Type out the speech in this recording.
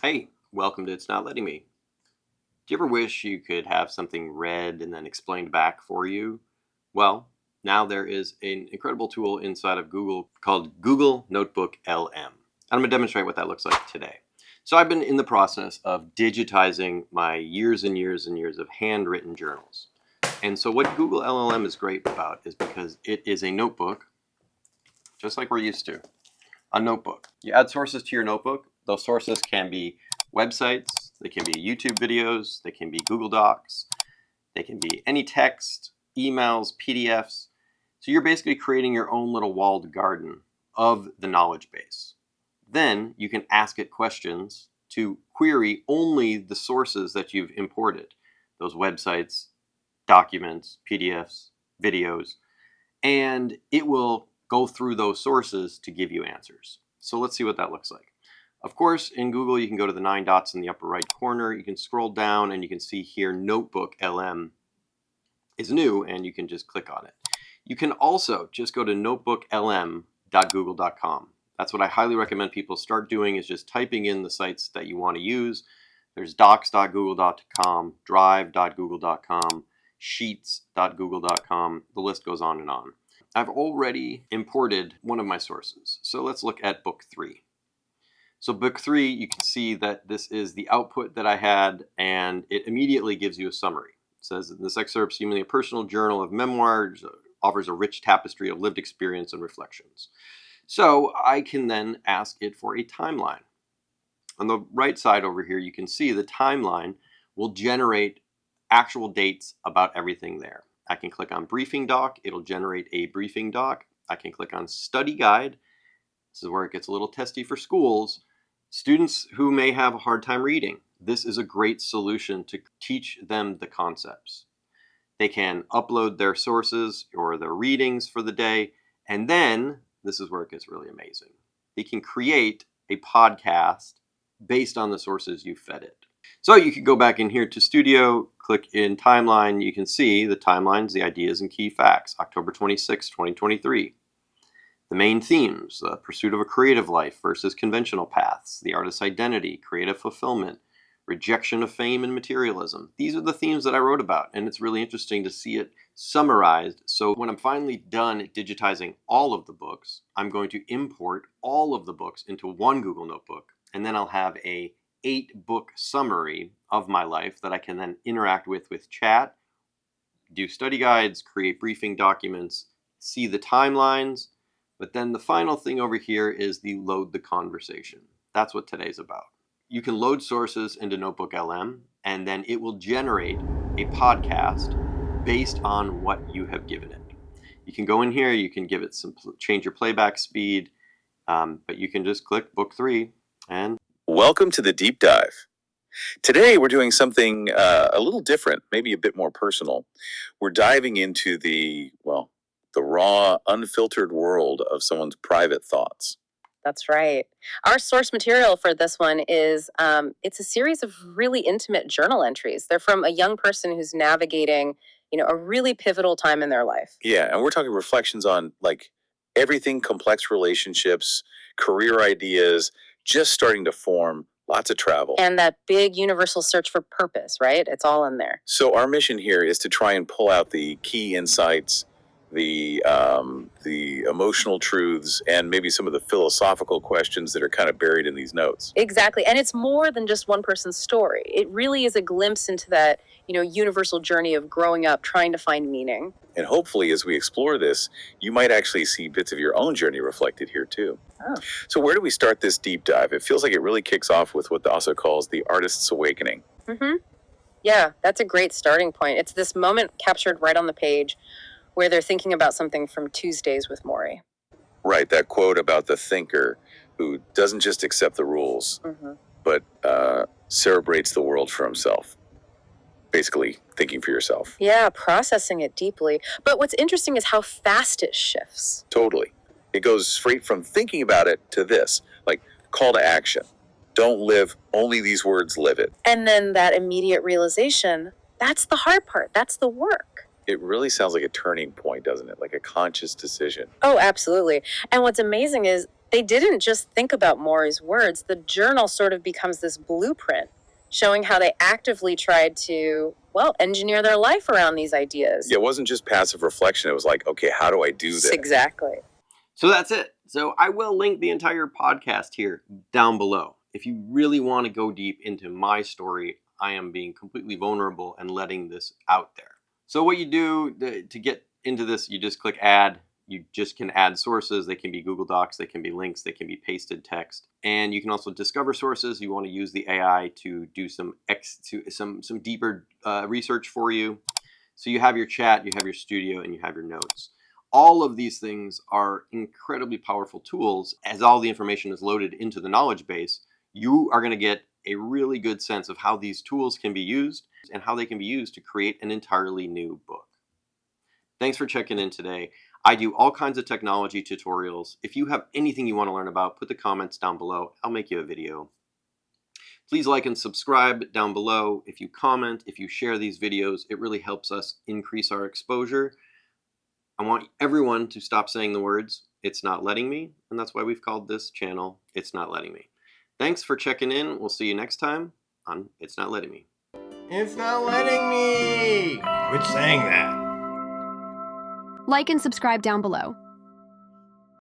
Hey, welcome to It's Not Letting Me. Do you ever wish you could have something read and then explained back for you? Well, now there is an incredible tool inside of Google called Google NotebookLM. I'm going to demonstrate what that looks like today. So I've been in the process of digitizing my years and years and years of handwritten journals. And so what Google LLM is great about is because it is a notebook, just like we're used to. A notebook. You add sources to your notebook. Those sources can be websites, they can be YouTube videos, they can be Google Docs, they can be any text, emails, PDFs. So you're basically creating your own little walled garden of the knowledge base. Then you can ask it questions to query only the sources that you've imported. Those websites, documents, PDFs, videos, and it will go through those sources to give you answers. So let's see what that looks like. Of course, in Google, you can go to the 9 dots in the upper right corner. You can scroll down and you can see here NotebookLM is new, and you can just click on it. You can also just go to notebooklm.google.com. That's what I highly recommend people start doing, is just typing in the sites that you want to use. There's docs.google.com, drive.google.com, sheets.google.com. The list goes on and on. I've already imported one of my sources. So let's look at book 3. So book 3, you can see that this is the output that I had, and it immediately gives you a summary. It says, in this excerpt, seemingly a personal journal of memoirs, offers a rich tapestry of lived experience and reflections. So I can then ask it for a timeline. On the right side over here, you can see the timeline will generate actual dates about everything there. I can click on briefing doc. It'll generate a briefing doc. I can click on study guide. This is where it gets a little testy for schools. Students who may have a hard time reading, this is a great solution to teach them the concepts. They can upload their sources or their readings for the day, and then this is where it gets really amazing. They can create a podcast based on the sources you fed it. So you could go back in here to Studio, click in Timeline. You can see the timelines, the ideas and key facts. October 26, 2023. The main themes, the pursuit of a creative life versus conventional paths, the artist's identity, creative fulfillment, rejection of fame and materialism. These are the themes that I wrote about, and it's really interesting to see it summarized. So when I'm finally done digitizing all of the books, I'm going to import all of the books into one Google Notebook, and then I'll have a 8-book summary of my life that I can then interact with chat, do study guides, create briefing documents, see the timelines. But then the final thing over here is the load the conversation. That's what today's about. You can load sources into NotebookLM, and then it will generate a podcast based on what you have given it. You can go in here, you can give it some, change your playback speed, but you can just click book 3 and... Welcome to the deep dive. Today we're doing something a little different, maybe a bit more personal. We're diving into the raw, unfiltered world of someone's private thoughts. That's right. Our source material for this one is, it's a series of really intimate journal entries. They're from a young person who's navigating, a really pivotal time in their life. Yeah, and we're talking reflections on like everything, complex relationships, career ideas, just starting to form, lots of travel. And that big universal search for purpose, right? It's all in there. So our mission here is to try and pull out the key insights, the emotional truths, and maybe some of the philosophical questions that are kind of buried in these notes. Exactly. And it's more than just one person's story. It really is a glimpse into that, universal journey of growing up, trying to find meaning. And hopefully, as we explore this, you might actually see bits of your own journey reflected here too. Oh. So where do we start this deep dive? It feels like it really kicks off with what Dasa calls the artist's awakening. Mm-hmm. Yeah, that's a great starting point. It's this moment captured right on the page where they're thinking about something from Tuesdays with Morrie. Right, that quote about the thinker who doesn't just accept the rules, but cerebrates the world for himself. Basically, thinking for yourself. Yeah, processing it deeply. But what's interesting is how fast it shifts. Totally. It goes straight from thinking about it to this, like call to action. Don't live, only these words, live it. And then that immediate realization, that's the hard part. That's the work. It really sounds like a turning point, doesn't it? Like a conscious decision. Oh, absolutely. And what's amazing is They didn't just think about Maury's words. The journal sort of becomes this blueprint showing how they actively tried to, well, engineer their life around these ideas. Yeah, it wasn't just passive reflection. It was like, okay, how do I do this? Exactly. So that's it. So I will link the entire podcast here down below. If you really want to go deep into my story, I am being completely vulnerable and letting this out there. So what you do to get into this, you just click add. You just can add sources. They can be Google Docs, they can be links, they can be pasted text. And you can also discover sources. You want to use the AI to do some deeper research for you. So you have your chat, you have your studio, and you have your notes. All of these things are incredibly powerful tools. As all the information is loaded into the knowledge base, you are going to get a really good sense of how these tools can be used and how they can be used to create an entirely new book. Thanks for checking in today. I do all kinds of technology tutorials. If you have anything you want to learn about, put the comments down below. I'll make you a video. Please like and subscribe down below. If you comment, if you share these videos, it really helps us increase our exposure. I want everyone to stop saying the words, "It's not letting me," and that's why we've called this channel, "It's Not Letting Me." Thanks for checking in. We'll see you next time on It's Not Letting Me. It's not letting me! Quit saying that. Like and subscribe down below.